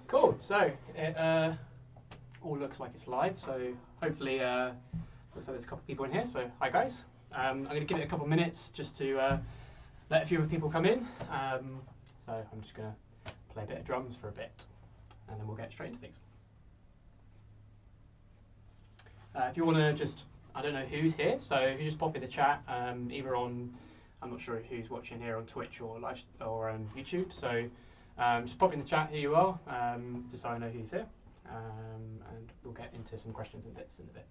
Cool. So it all looks like it's live. So hopefully, looks like there's a couple of people in here. So hi guys. I'm going to give it a couple of minutes just to let a few people come in. So I'm just going to play a bit of drums for a bit, and then we'll get straight into things. If you want to just, I don't know who's here, so if you just pop in the chat, either on, I'm not sure who's watching here on Twitch or live or on YouTube. So just pop in the chat who you are, just so I know who's here, and we'll get into some questions and bits in a bit.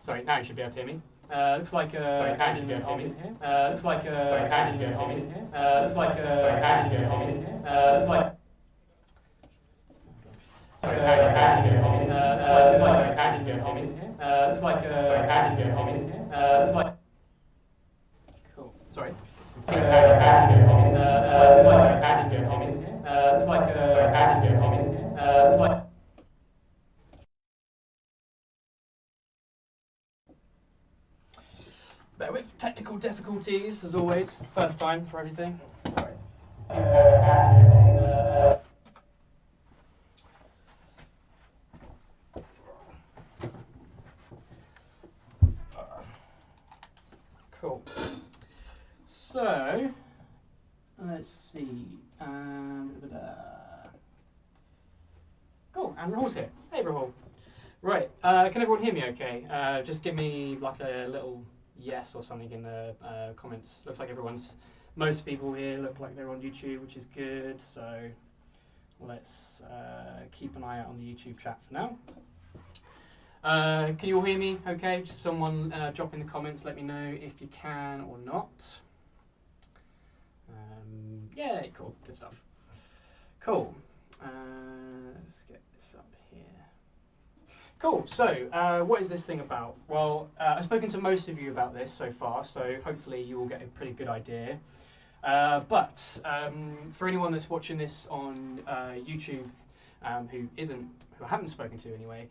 Sorry, now you should be able to hear me. Looks like sorry, now you should be able to hear me. Looks like sorry, now you should be able to hear me. Looks like sorry, now you should be able to hear me. Looks like sorry, now you should be able to hear me. Looks like sorry, now you should be able to hear me. Looks like sorry, now you should be able to hear me. Looks like cool. Sorry. Sorry, now you should be able to hear me. Looks like sorry, now you should be able to hear me. Looks like sorry, now you should be able to hear me. Looks like bear with technical difficulties, as always. First time for everything. Sorry. Cool. So, let's see. Cool, and Rahul's here. Hey, Rahul. Right, can everyone hear me okay? Just give me like a little yes or something in the comments. Looks like most people here look like they're on YouTube, which is good. So let's keep an eye out on the YouTube chat for now. Can you all hear me okay? Just someone drop in the comments, let me know if you can or not. Yeah, cool, good stuff. Cool. Let's get this up here. Cool, so what is this thing about? Well, I've spoken to most of you about this so far, so hopefully you will get a pretty good idea. But for anyone that's watching this on YouTube who I haven't spoken to anyway,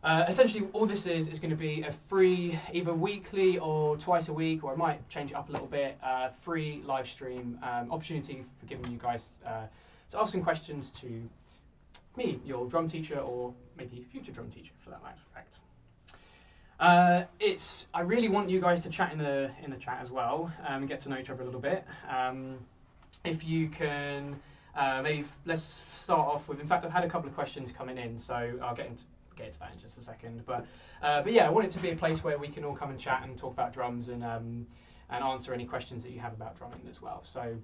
essentially all this is going to be a free, either weekly or twice a week, or I might change it up a little bit, free live stream opportunity for giving you guys to ask some questions to me, your drum teacher, or maybe future drum teacher for that matter of fact. I really want you guys to chat in the chat as well and get to know each other a little bit. If you can, maybe let's start off with. In fact, I've had a couple of questions coming in, so I'll get into that in just a second. But yeah, I want it to be a place where we can all come and chat and talk about drums and answer any questions that you have about drumming as well. So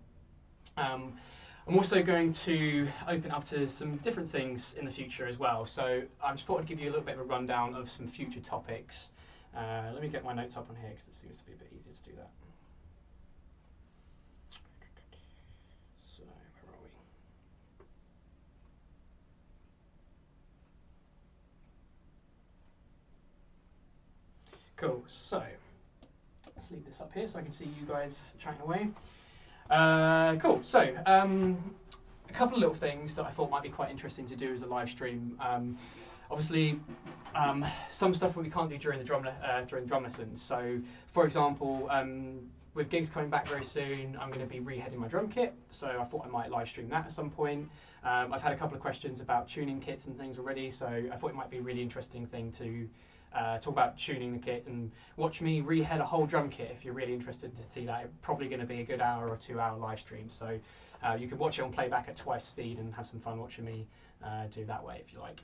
I'm also going to open up to some different things in the future as well. So I just thought I'd give you a little bit of a rundown of some future topics. Let me get my notes up on here because it seems to be a bit easier to do that. So where are we? Cool, so let's leave this up here so I can see you guys chatting away. Cool, so a couple of little things that I thought might be quite interesting to do as a live stream. Obviously, some stuff we can't do during the drum lessons. So, for example, with gigs coming back very soon, I'm going to be reheading my drum kit. So I thought I might live stream that at some point. I've had a couple of questions about tuning kits and things already, so I thought it might be a really interesting thing to talk about tuning the kit and watch me rehead a whole drum kit. If you're really interested to see that, it's probably going to be a good hour or 2 hour live stream. So you can watch it on playback at twice speed and have some fun watching me do that way if you like.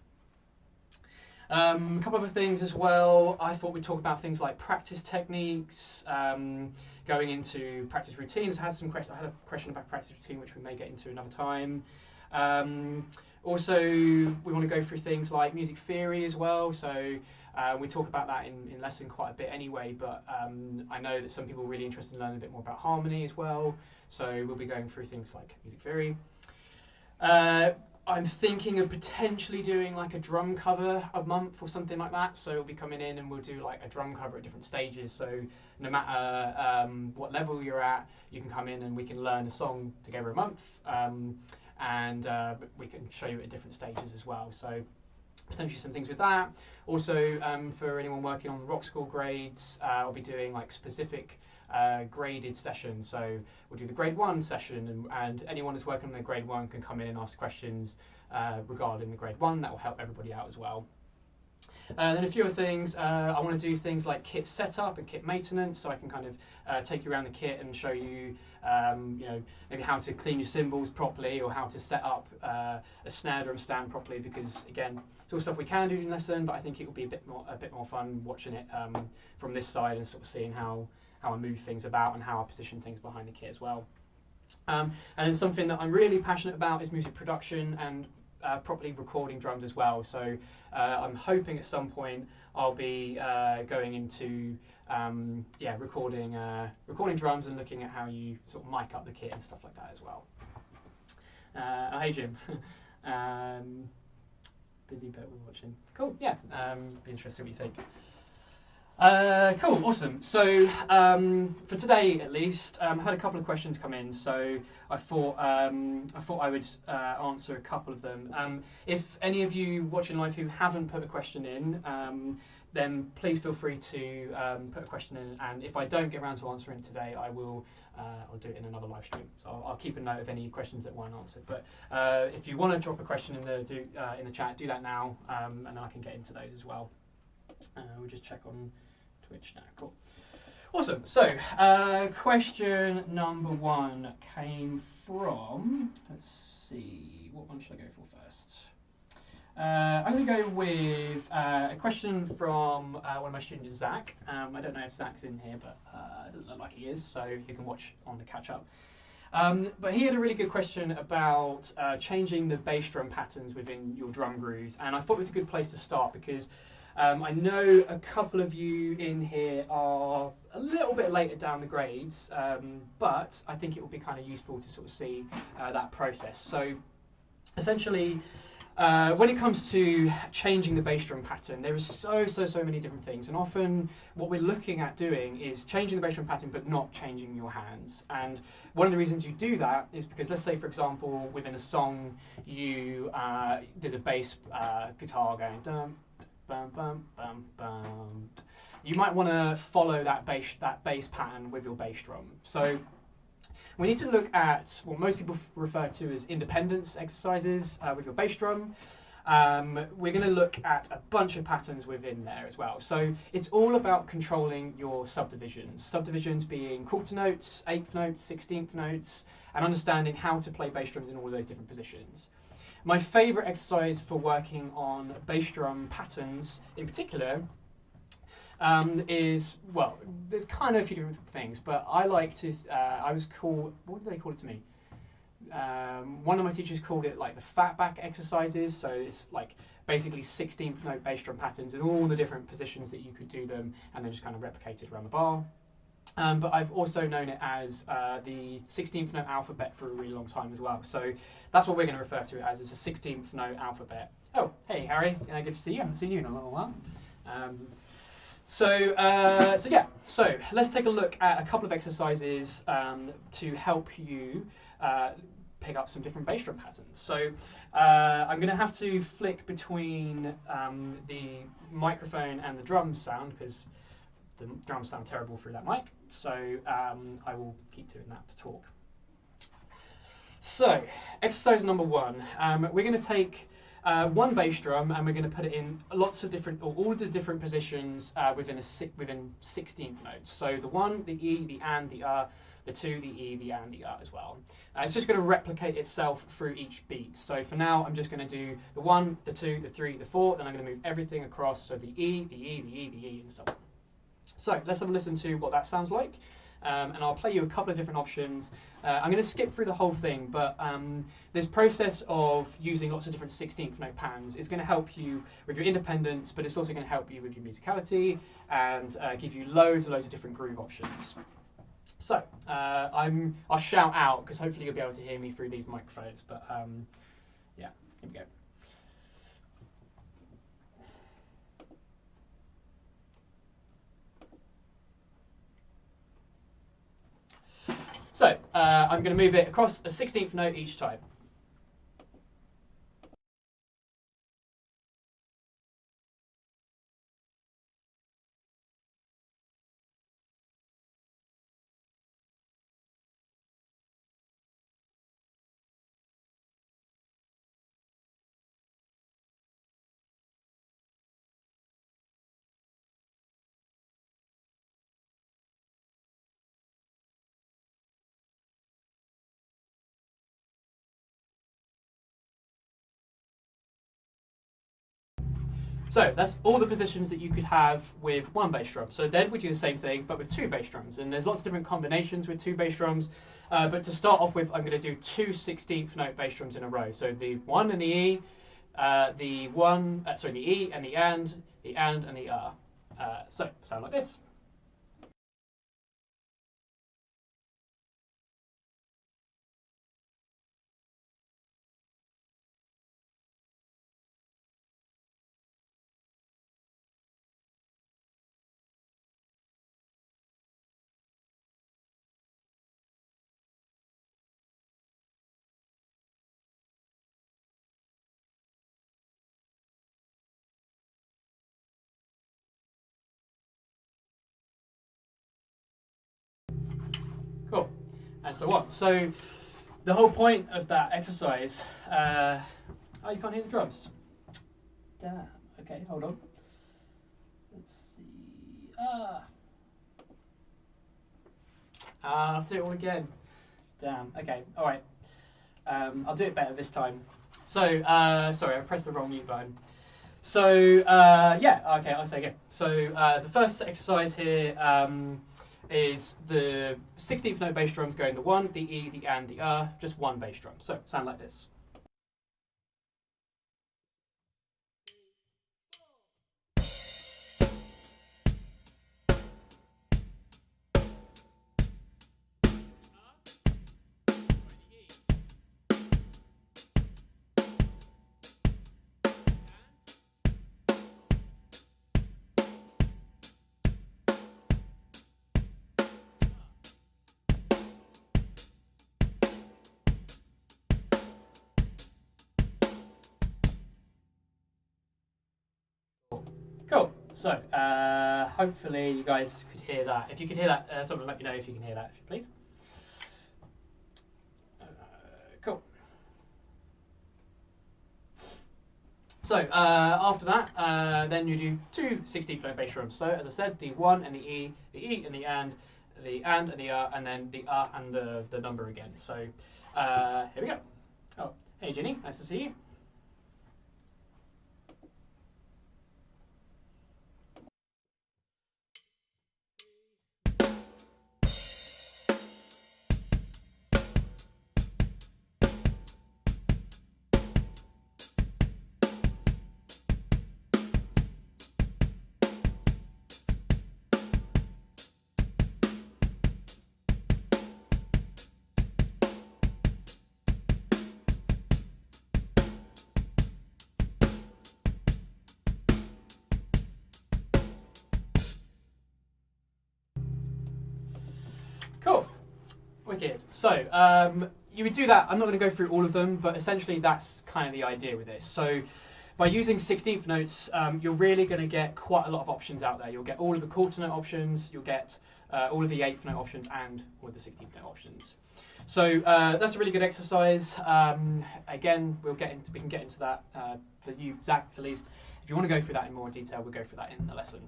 A couple other things as well. I thought we'd talk about things like practice techniques, going into practice routines. I had a question about practice routine, which we may get into another time. Also, we want to go through things like music theory as well. So we talk about that in lesson quite a bit anyway, but I know that some people are really interested in learning a bit more about harmony as well. So we'll be going through things like music theory. I'm thinking of potentially doing like a drum cover a month or something like that. So we'll be coming in and we'll do like a drum cover at different stages. So no matter what level you're at, you can come in and we can learn a song together a month. And we can show you at different stages as well. So potentially some things with that. Also, for anyone working on the rock school grades, I'll be doing like specific graded sessions. So we'll do the grade 1 session, and anyone who's working on their grade 1 can come in and ask questions regarding the grade 1. That will help everybody out as well. Then a few other things, I want to do things like kit setup and kit maintenance, so I can kind of take you around the kit and show you, you know, maybe how to clean your cymbals properly or how to set up a snare drum stand properly. Because again, it's all stuff we can do in lesson, but I think it will be a bit more fun watching it from this side and sort of seeing how I move things about and how I position things behind the kit as well. And then something that I'm really passionate about is music production and properly recording drums as well. So I'm hoping at some point I'll be going into recording drums and looking at how you sort of mic up the kit and stuff like that as well. Oh, hey Jim. Busy but we're watching. Cool, yeah, be interested what you think. Cool, awesome. So for today, at least, I had a couple of questions come in, so I thought I would answer a couple of them. If any of you watching live who haven't put a question in, then please feel free to put a question in, and if I don't get around to answering it today, I'll do it in another live stream. So I'll keep a note of any questions that weren't answered. But if you want to drop a question in the chat, do that now, and then I can get into those as well. We'll just check on Twitch now. Cool. Awesome. So, question number 1 came from, let's see, what one should I go for first? I'm going to go with a question from one of my students, Zach. I don't know if Zach's in here, but it doesn't look like he is, so you can watch on the catch-up. But he had a really good question about changing the bass drum patterns within your drum grooves, and I thought it was a good place to start because I know a couple of you in here are a little bit later down the grades, but I think it will be kind of useful to sort of see that process. So essentially, when it comes to changing the bass drum pattern, there is so many different things, and often what we're looking at doing is changing the bass drum pattern but not changing your hands. And one of the reasons you do that is because, let's say for example, within a song, there's a bass guitar going dum bum bum bum bum. You might want to follow that bass pattern with your bass drum. So we need to look at what most people refer to as independence exercises with your bass drum. We're going to look at a bunch of patterns within there as well. So it's all about controlling your subdivisions. Subdivisions being quarter notes, 8th notes, 16th notes, and understanding how to play bass drums in all those different positions. My favourite exercise for working on bass drum patterns in particular is, well, there's kind of a few different things, but I like to, what did they call it to me? one of my teachers called it like the fat back exercises. So it's like basically 16th note bass drum patterns and all the different positions that you could do them, and then just kind of replicated around the bar. But I've also known it as the 16th note alphabet for a really long time as well. So that's what we're going to refer to it as, is the 16th note alphabet. Oh, hey Harry, good to see you. I haven't seen you in a little while. So yeah, so let's take a look at a couple of exercises to help you pick up some different bass drum patterns. So I'm going to have to flick between the microphone and the drum sound because the drums sound terrible through that mic. So I will keep doing that to talk. So exercise number one, we're going to take one bass drum and we're going to put it in lots of different, or all of the different positions within 16th notes. So the one, the E, the and, the the two, the E, the and, the as well. It's just going to replicate itself through each beat. So for now, I'm just going to do the one, the two, the three, the four, then I'm going to move everything across. So the E, the E, the E, the E, and so on. So let's have a listen to what that sounds like. And I'll play you a couple of different options. I'm going to skip through the whole thing, but this process of using lots of different 16th note patterns is going to help you with your independence, but it's also going to help you with your musicality and give you loads and loads of different groove options. So I'll shout out because hopefully you'll be able to hear me through these microphones. But yeah, here we go. So I'm going to move it across a 16th note each time. So that's all the positions that you could have with one bass drum. So then we do the same thing, but with two bass drums. And there's lots of different combinations with two bass drums. But to start off with, I'm going to do two 16th note bass drums in a row. So the one and the E, the E and the and the R. So sound like this. Cool. And so on. So the whole point of that exercise, oh, you can't hear the drums. Damn. Okay, hold on. Let's see. I'll have to do it all again. Damn. Okay. All right. I'll do it better this time. So sorry, I pressed the wrong mute button. So yeah. Okay, I'll say again. So the first exercise here is the 16th note bass drums going the one, the E, the and, the just one bass drum. So sound like this. Cool. So hopefully you guys could hear that. If you could hear that, someone let me know if you can hear that, if you please. Cool. So after that, then you do two 16th note bass drums. So as I said, the one and the E and the and the and then the and the number again. So here we go. Oh, hey Ginny, nice to see you. Wicked. So you would do that. I'm not going to go through all of them, but essentially that's kind of the idea with this. So by using 16th notes, you're really going to get quite a lot of options out there. You'll get all of the quarter note options, you'll get all of the 8th note options, and all of the 16th note options. So that's a really good exercise. Again, we can get into that for you, Zach, at least. If you want to go through that in more detail, we'll go through that in the lesson.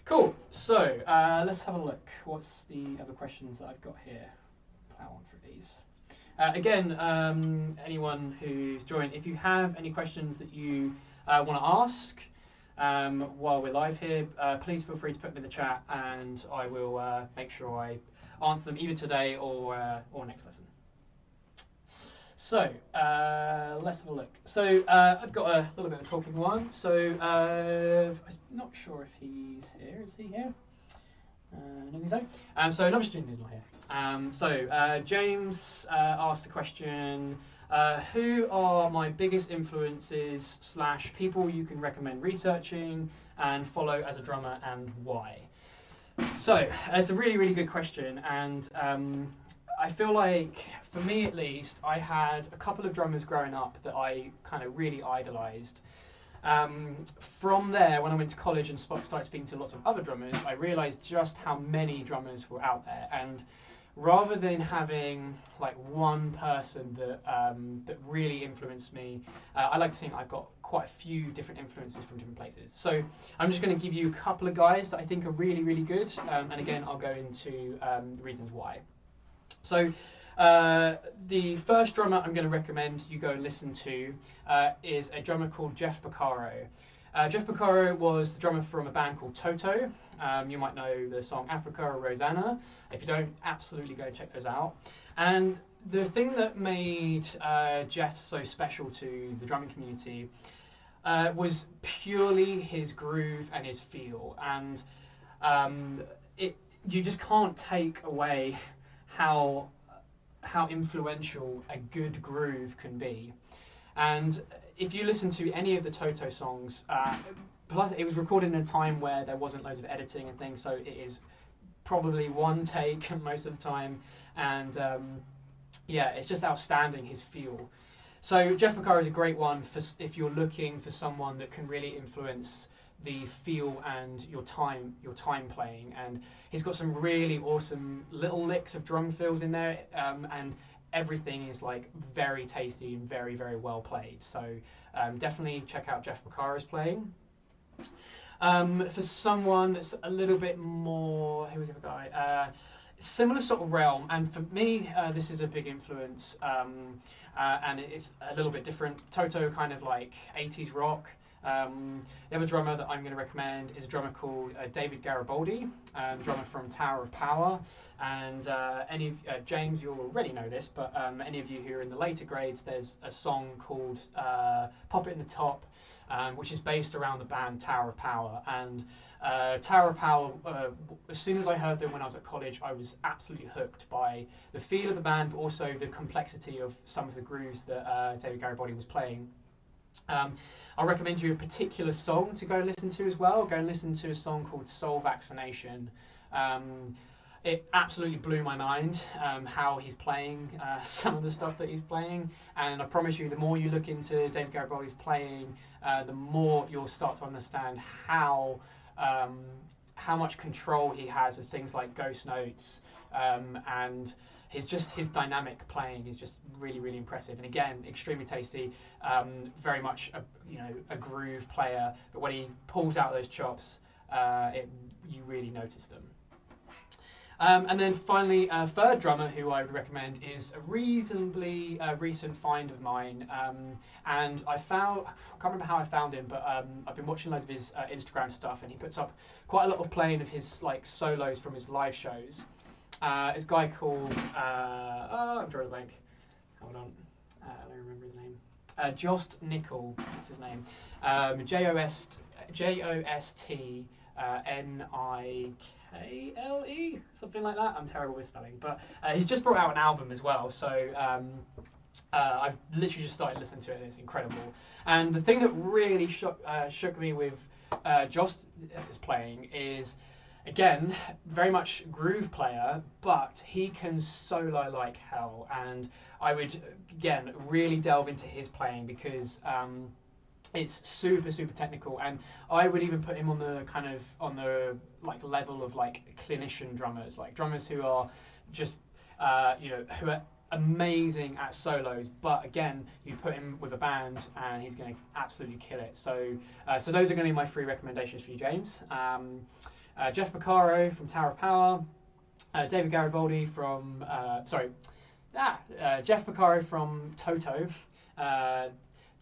Cool. So let's have a look. What's the other questions that I've got here? Plow on through these. Again, anyone who's joined, if you have any questions that you want to ask while we're live here, please feel free to put them in the chat, and I will make sure I answer them either today or next lesson. So let's have a look. So I've got a little bit of a talking one. So I'm not sure if he's here. Is he here? I don't think so. So another student is not here. So James asked the question, who are my biggest influences / people you can recommend researching and follow as a drummer, and why? So it's a really, really good question, and I feel like, for me at least, I had a couple of drummers growing up that I kind of really idolised. From there, when I went to college and started speaking to lots of other drummers, I realised just how many drummers were out there. And rather than having like one person that really influenced me, I like to think I've got quite a few different influences from different places. So I'm just going to give you a couple of guys that I think are really, really good. And again, I'll go into the reasons why. So the first drummer I'm going to recommend you go and listen to is a drummer called Jeff Porcaro. Jeff Porcaro was the drummer from a band called Toto. You might know the song Africa or Rosanna. If you don't, absolutely go check those out. And the thing that made Jeff so special to the drumming community was purely his groove and his feel. And you just can't take away how influential a good groove can be. And if you listen to any of the Toto songs, plus it was recorded in a time where there wasn't loads of editing and things, so it is probably one take most of the time, and yeah, it's just outstanding, his feel. So Jeff Porcaro is a great one for if you're looking for someone that can really influence the feel and your time playing, and he's got some really awesome little licks of drum fills in there, and everything is like very tasty and very, very well played. So definitely check out Jeff Porcaro's playing. For someone that's a little bit more, who was the other guy? Similar sort of realm, and for me this is a big influence, and it's a little bit different. Toto, kind of like 80s rock. The other drummer that I'm going to recommend is a drummer called David Garibaldi, drummer from Tower of Power. And James, you'll already know this, but any of you who are in the later grades, there's a song called Pop It in the Top, which is based around the band Tower of Power. And Tower of Power, as soon as I heard them when I was at college, I was absolutely hooked by the feel of the band, but also the complexity of some of the grooves that David Garibaldi was playing. I'll recommend you a particular song to go listen to as well. Go and listen to a song called Soul Vaccination. It absolutely blew my mind how he's playing some of the stuff that he's playing, and I promise you, the more you look into David Garibaldi's playing, the more you'll start to understand how much control he has of things like ghost notes, and his dynamic playing is just really, really impressive. And again, extremely tasty, very much a groove player, but when he pulls out those chops, you really notice them. And then finally, a third drummer who I would recommend is a reasonably recent find of mine. And I can't remember how I found him, but I've been watching loads of his Instagram stuff, and he puts up quite a lot of playing of his like solos from his live shows. This guy called, I'm drawing a blank. Hold on, I don't remember his name. Jost Nickel, that's his name. Jostnikle, something like that. I'm terrible with spelling, but he's just brought out an album as well. So I've literally just started listening to it, and it's incredible. And the thing that really shook me with Jost's playing is Again, very much groove player, but he can solo like hell, and I would again really delve into his playing because it's super technical, and I would even put him on the like level of like clinician drummers, like drummers who are just who are amazing at solos, but again, you put him with a band and he's going to absolutely kill it. So those are going to be my 3 recommendations for you, James. Jeff Porcaro from Tower of Power, David Garibaldi from Jeff Porcaro from Toto,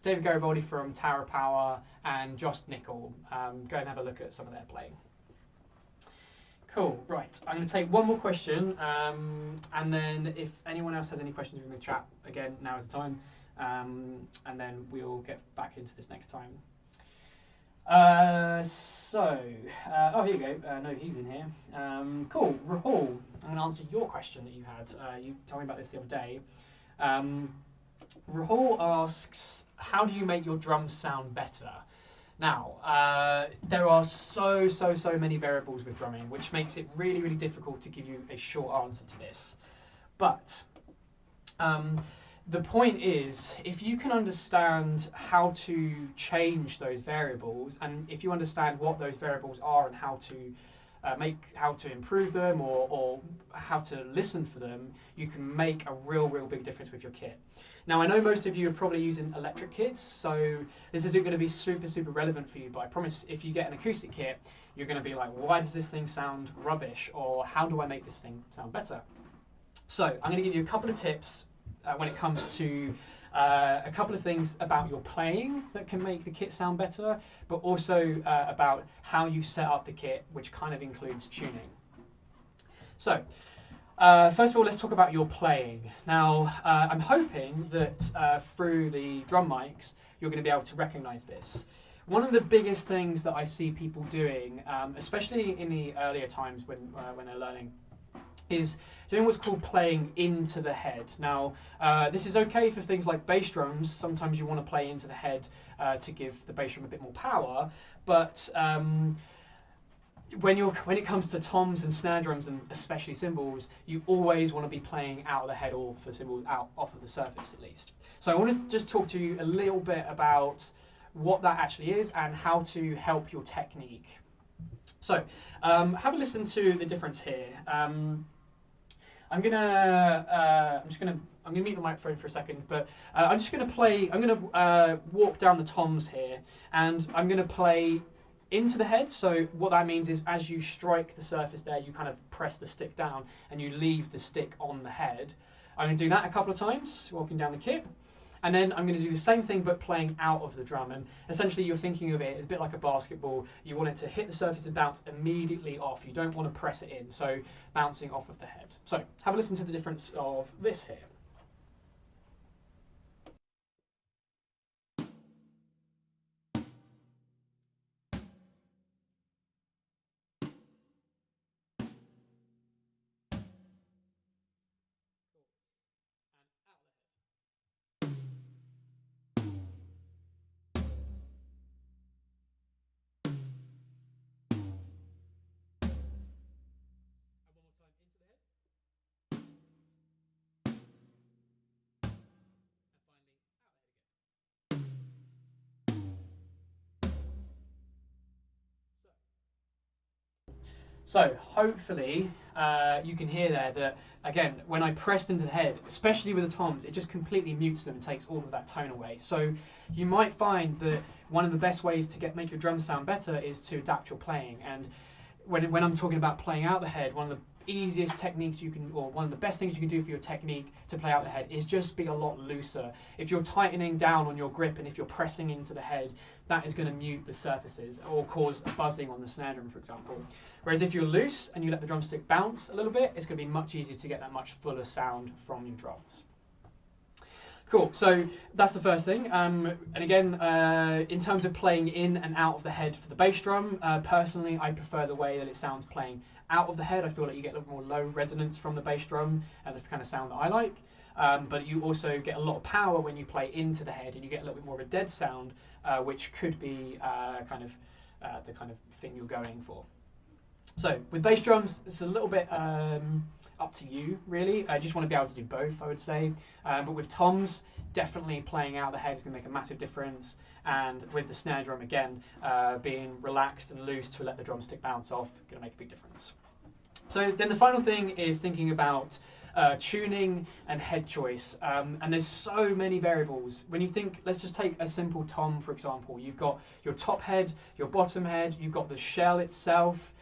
David Garibaldi from Tower of Power, and Josh Nickel. Go and have a look at some of their playing. Cool, right. I'm going to take one more question, and then if anyone else has any questions in the chat, again, now is the time, and then we'll get back into this next time. Oh, here you go. No, he's in here. Cool, Rahul, I'm going to answer your question that you had. You told me about this the other day. Rahul asks, how do you make your drums sound better? Now, there are so many variables with drumming, which makes it really difficult to give you a short answer to this. But the point is, if you can understand how to change those variables, and if you understand what those variables are and how to improve them or how to listen for them, you can make a real big difference with your kit. Now, I know most of you are probably using electric kits, so this isn't going to be super relevant for you, but I promise if you get an acoustic kit, you're going to be like, why does this thing sound rubbish? Or how do I make this thing sound better? So I'm going to give you a couple of tips when it comes to a couple of things about your playing that can make the kit sound better, but also about how you set up the kit, which kind of includes tuning. So first of all, let's talk about your playing. Now, I'm hoping that through the drum mics, you're going to be able to recognize this. One of the biggest things that I see people doing, especially in the earlier times when they're learning, is doing what's called playing into the head. Now, this is okay for things like bass drums. Sometimes you want to play into the head to give the bass drum a bit more power, but when it comes to toms and snare drums, and especially cymbals, you always want to be playing out of the head, or for cymbals, off of the surface at least. So I want to just talk to you a little bit about what that actually is and how to help your technique. So have a listen to the difference here. I'm gonna mute the microphone for a second, but I'm gonna walk down the toms here, and I'm gonna play into the head. So what that means is, as you strike the surface there, you kind of press the stick down and you leave the stick on the head. I'm going to do that a couple of times, walking down the kit. And then I'm going to do the same thing, but playing out of the drum. And essentially you're thinking of it as a bit like a basketball. You want it to hit the surface and bounce immediately off. You don't want to press it in, so bouncing off of the head. So have a listen to the difference of this here. So hopefully you can hear there that, again, when I pressed into the head, especially with the toms, it just completely mutes them and takes all of that tone away. So you might find that one of the best ways to make your drums sound better is to adapt your playing. And when I'm talking about playing out the head, one of the easiest techniques you can, or one of the best things you can do for your technique to play out the head, is just be a lot looser. If you're tightening down on your grip and if you're pressing into the head, that is going to mute the surfaces or cause buzzing on the snare drum, for example. Whereas if you're loose and you let the drumstick bounce a little bit, it's going to be much easier to get that much fuller sound from your drums. Cool, so that's the first thing. And again, in terms of playing in and out of the head for the bass drum, personally, I prefer the way that it sounds playing out of the head. I feel like you get a little more low resonance from the bass drum, and that's the kind of sound that I like. But you also get a lot of power when you play into the head, and you get a little bit more of a dead sound, which could be the kind of thing you're going for. So with bass drums, it's a little bit up to you, really. I just want to be able to do both, I would say. But with toms, definitely playing out the head is going to make a massive difference. And with the snare drum, again, being relaxed and loose to let the drumstick bounce off, going to make a big difference. So then the final thing is thinking about tuning and head choice. And there's so many variables. When you think, let's just take a simple tom, for example. You've got your top head, your bottom head, you've got the shell itself,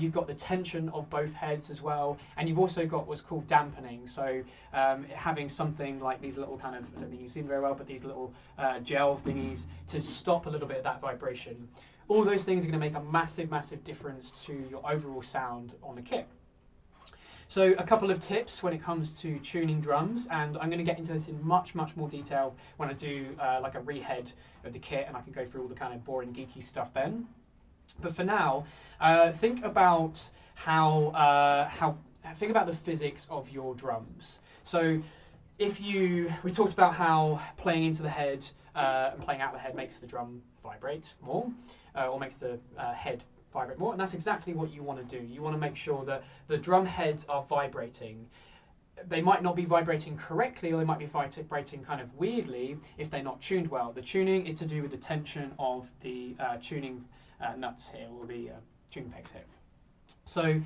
you've got the tension of both heads as well, and you've also got what's called dampening. So having something like these little kind of, I don't think you see them very well, but these little gel thingies to stop a little bit of that vibration. All those things are going to make a massive, massive difference to your overall sound on the kit. So a couple of tips when it comes to tuning drums, and I'm going to get into this in much, much more detail when I do like a rehead of the kit, and I can go through all the kind of boring geeky stuff then. But for now, think about think about the physics of your drums. So we talked about how playing into the head and playing out the head makes the drum vibrate more, or makes the head vibrate more, and that's exactly what you want to do. You want to make sure that the drum heads are vibrating. They might not be vibrating correctly, or they might be vibrating kind of weirdly if they're not tuned well. The tuning is to do with the tension of the tuning nuts here, or the tuning pegs here. So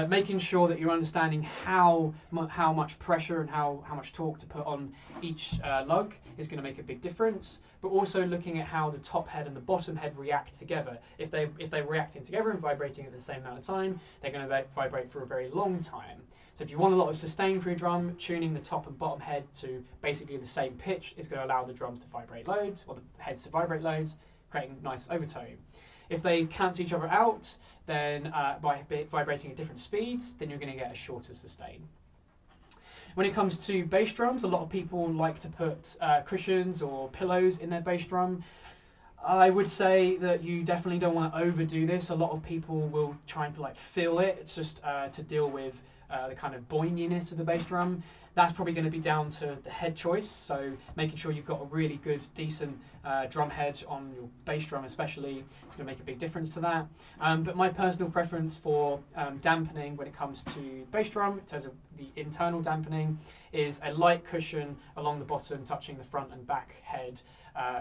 making sure that you're understanding how much pressure and how much torque to put on each lug is going to make a big difference, but also looking at how the top head and the bottom head react together. If they're reacting together and vibrating at the same amount of time, they're going to vibrate for a very long time. So if you want a lot of sustain for your drum, tuning the top and bottom head to basically the same pitch is going to allow the drums to vibrate loads, or the heads to vibrate loads, creating nice overtone. If they cancel each other out, then by vibrating at different speeds, then you're going to get a shorter sustain. When it comes to bass drums, a lot of people like to put cushions or pillows in their bass drum. I would say that you definitely don't want to overdo this. A lot of people will try and fill it. It's just to deal with the kind of boinginess of the bass drum. That's probably going to be down to the head choice, so making sure you've got a really good, decent drum head on your bass drum especially is going to make a big difference to that. But my personal preference for dampening when it comes to bass drum, in terms of the internal dampening, is a light cushion along the bottom touching the front and back head,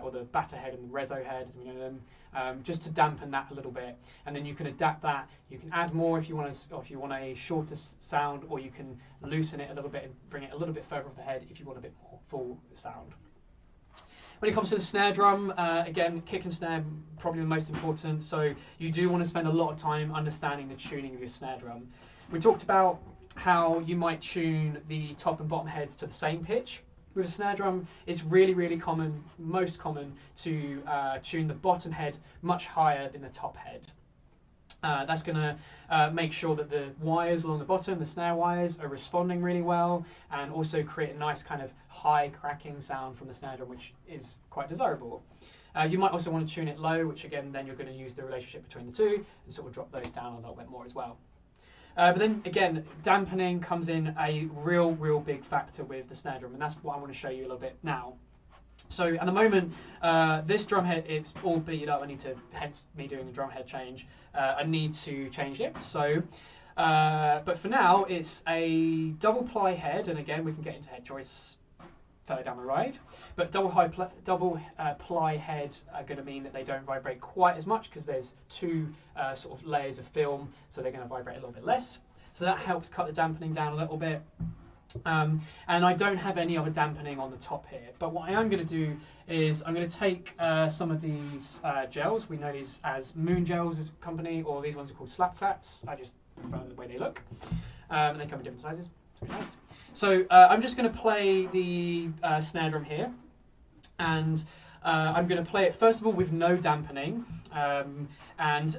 or the batter head and the reso head as we know them, just to dampen that a little bit, and then you can adapt that. You can add more if you want a shorter sound, or you can loosen it a little bit and bring it a little bit further off the head if you want a bit more full sound. When it comes to the snare drum, again, kick and snare probably the most important. So you do want to spend a lot of time understanding the tuning of your snare drum. We talked about how you might tune the top and bottom heads to the same pitch. With a snare drum, it's really, really common, most common, to tune the bottom head much higher than the top head. That's going to make sure that the wires along the bottom, the snare wires, are responding really well, and also create a nice kind of high cracking sound from the snare drum, which is quite desirable. You might also want to tune it low, which again, then you're going to use the relationship between the two and sort of drop those down a little bit more as well. But then again, dampening comes in a real big factor with the snare drum, and that's what I want to show you a little bit now. So at the moment, this drum head is all beat up. I need to, hence me doing the drum head change, I need to change it. So, but for now, it's a double ply head, and again, we can get into head choice further down the road. But double ply head are going to mean that they don't vibrate quite as much because there's two sort of layers of film, so they're going to vibrate a little bit less. So that helps cut the dampening down a little bit. And I don't have any other dampening on the top here, but what I am going to do is I'm going to take some of these gels. We know these as Moon Gels as a company, or these ones are called Slapclats. I just prefer the way they look, and they come in different sizes. It's really nice. So I'm just going to play the snare drum here, and I'm going to play it first of all with no dampening, and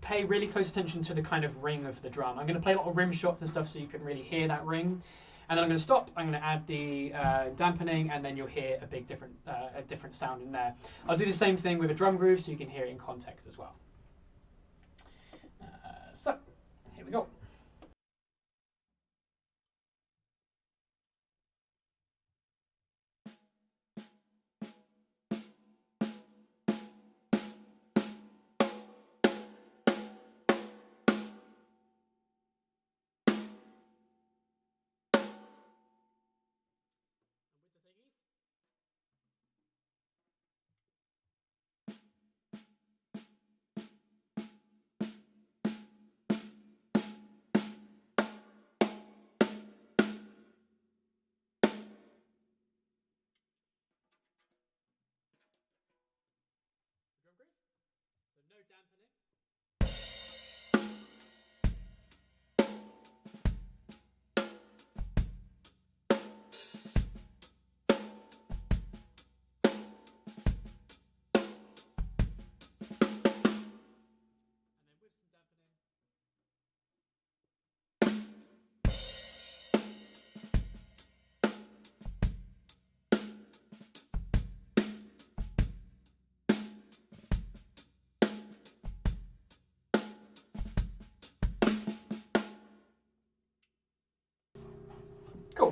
pay really close attention to the kind of ring of the drum. I'm going to play a lot of rim shots and stuff so you can really hear that ring. And then I'm going to stop, I'm going to add the dampening, and then you'll hear a different sound in there. I'll do the same thing with a drum groove so you can hear it in context as well. So, here we go.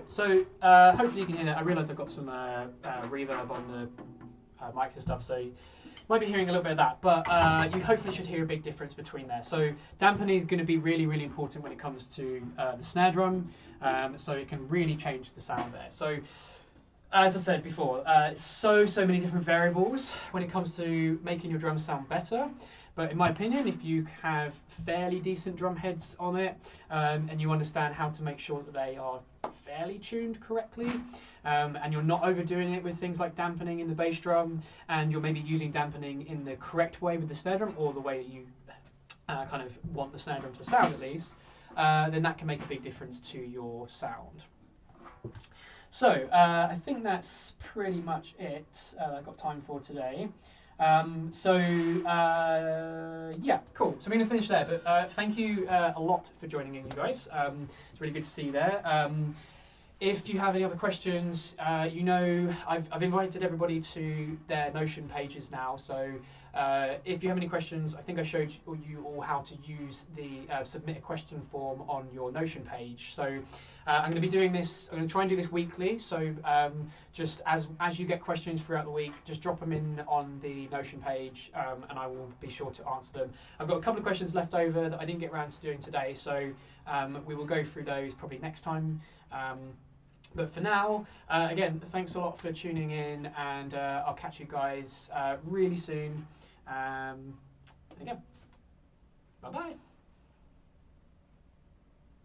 So hopefully you can hear that. I realise I've got some reverb on the mics and stuff, so you might be hearing a little bit of that, but you hopefully should hear a big difference between there. So dampening is going to be really, really important when it comes to the snare drum, so it can really change the sound there. So as I said before, so many different variables when it comes to making your drums sound better. But in my opinion, if you have fairly decent drum heads on it, and you understand how to make sure that they are fairly tuned correctly, and you're not overdoing it with things like dampening in the bass drum, and you're maybe using dampening in the correct way with the snare drum, or the way that you kind of want the snare drum to sound at least, then that can make a big difference to your sound. So I think that's pretty much it I've got time for today. Yeah, cool. So I'm going to finish there, but thank you a lot for joining in, you guys. It's really good to see you there. If you have any other questions, you know, I've invited everybody to their Notion pages now. So if you have any questions, I think I showed you all how to use the submit a question form on your Notion page. So I'm going to be doing this, I'm going to try and do this weekly. So just as you get questions throughout the week, just drop them in on the Notion page, and I will be sure to answer them. I've got a couple of questions left over that I didn't get around to doing today, so we will go through those probably next time. But for now, again, thanks a lot for tuning in, and I'll catch you guys really soon. Again, bye-bye.